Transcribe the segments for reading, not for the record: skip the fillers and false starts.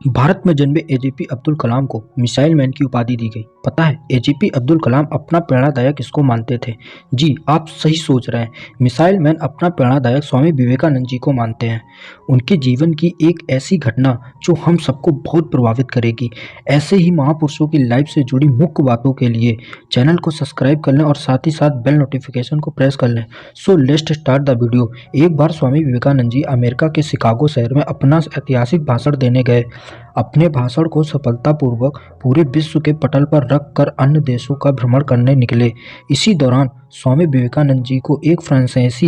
भारत में जन्मे एजेपी अब्दुल कलाम को मिसाइल मैन की उपाधि दी गई। पता है एजेपी अब्दुल कलाम अपना प्रेरणादायक किसको मानते थे? जी, आप सही सोच रहे हैं। मिसाइल मैन अपना प्रेरणादायक स्वामी विवेकानंद जी को मानते हैं। उनके जीवन की एक ऐसी घटना जो हम सबको बहुत प्रभावित करेगी। ऐसे ही महापुरुषों की लाइफ से जुड़ी मुख्य बातों के लिए चैनल को सब्सक्राइब कर लें और साथ ही साथ बेल नोटिफिकेशन को प्रेस कर लें। So let's start the video. एक बार स्वामी विवेकानंद जी अमेरिका के शिकागो शहर में अपना ऐतिहासिक भाषण देने गए। अपने भाषण को सफलतापूर्वक पूरे विश्व के पटल पर रखकर अन्य देशों का भ्रमण करने निकले। इसी दौरान स्वामी विवेकानंद जी को एक फ्रांसीसी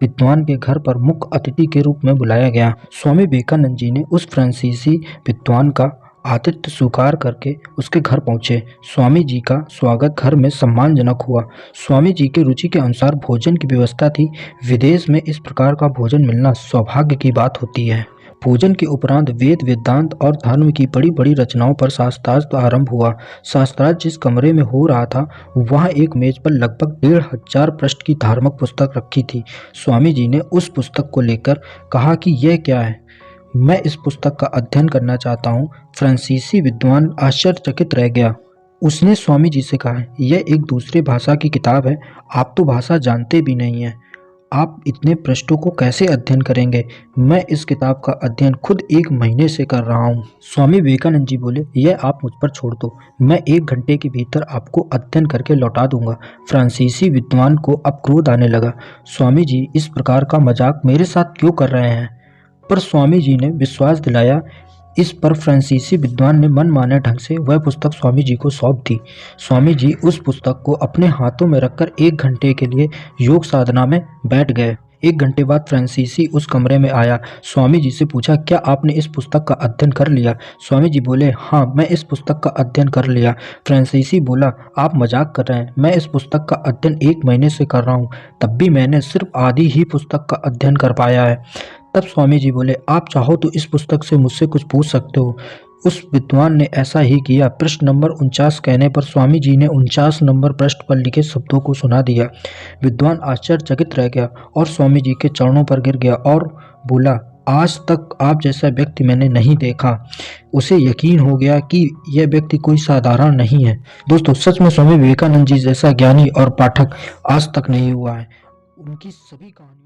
विद्वान के घर पर मुख्य अतिथि के रूप में बुलाया गया। स्वामी विवेकानंद जी ने उस फ्रांसीसी विद्वान का आतिथ्य स्वीकार करके उसके घर पहुंचे। स्वामी जी का स्वागत घर में सम्मानजनक हुआ। स्वामी जी के रुचि के अनुसार भोजन की व्यवस्था थी। विदेश में इस प्रकार का भोजन मिलना सौभाग्य की बात होती है। भोजन के उपरांत वेद, वेदांत और धर्म की बड़ी बड़ी रचनाओं पर शास्त्रार्थ आरंभ हुआ। शास्त्रार्थ जिस कमरे में हो रहा था वहाँ एक मेज पर लगभग 1500 पृष्ठ की धार्मिक पुस्तक रखी थी। स्वामी जी ने उस पुस्तक को लेकर कहा कि यह क्या है? मैं इस पुस्तक का अध्ययन करना चाहता हूँ। फ्रांसीसी विद्वान आश्चर्यचकित रह गया। उसने स्वामी जी से कहा, यह एक दूसरे भाषा की किताब है। आप तो भाषा जानते भी नहीं हैं। आप इतने पृष्ठों को कैसे अध्ययन करेंगे? मैं इस किताब का अध्ययन खुद 1 महीने से कर रहा हूँ। स्वामी विवेकानंद जी बोले, यह आप मुझ पर छोड़ दो। मैं 1 घंटे के भीतर आपको अध्ययन करके लौटा दूंगा। फ्रांसीसी विद्वान को अब क्रोध आने लगा। स्वामी जी इस प्रकार का मजाक मेरे साथ क्यों कर रहे हैं? पर स्वामी जी ने विश्वास दिलाया। इस पर फ्रांसीसी विद्वान ने मनमाने ढंग से वह पुस्तक स्वामी जी को सौंप दी। स्वामी जी उस पुस्तक को अपने हाथों में रखकर 1 घंटे के लिए योग साधना में बैठ गए। 1 घंटे बाद फ्रांसीसी उस कमरे में आया। स्वामी जी से पूछा, क्या आपने इस पुस्तक का अध्ययन कर लिया? स्वामी जी बोले, हाँ, मैं इस पुस्तक का अध्ययन कर लिया। फ्रांसीसी बोला, आप मजाक कर रहे हैं। मैं इस पुस्तक का अध्ययन 1 महीने से कर रहा हूँ, तब भी मैंने सिर्फ आधी ही पुस्तक का अध्ययन कर पाया है। तब स्वामी जी बोले, आप चाहो तो इस पुस्तक से मुझसे कुछ पूछ सकते हो। उस विद्वान ने ऐसा ही किया। पृष्ठ नंबर 49 कहने पर स्वामी जी ने 49 नंबर पृष्ठ पर लिखे शब्दों को सुना दिया। विद्वान आश्चर्यचकित रह गया और स्वामी जी के चरणों पर गिर गया और बोला, आज तक आप जैसा व्यक्ति मैंने नहीं देखा। उसे यकीन हो गया कि यह व्यक्ति कोई साधारण नहीं है। दोस्तों, सच में स्वामी विवेकानंद जी जैसा ज्ञानी और पाठक आज तक नहीं हुआ है। उनकी सभी कहानी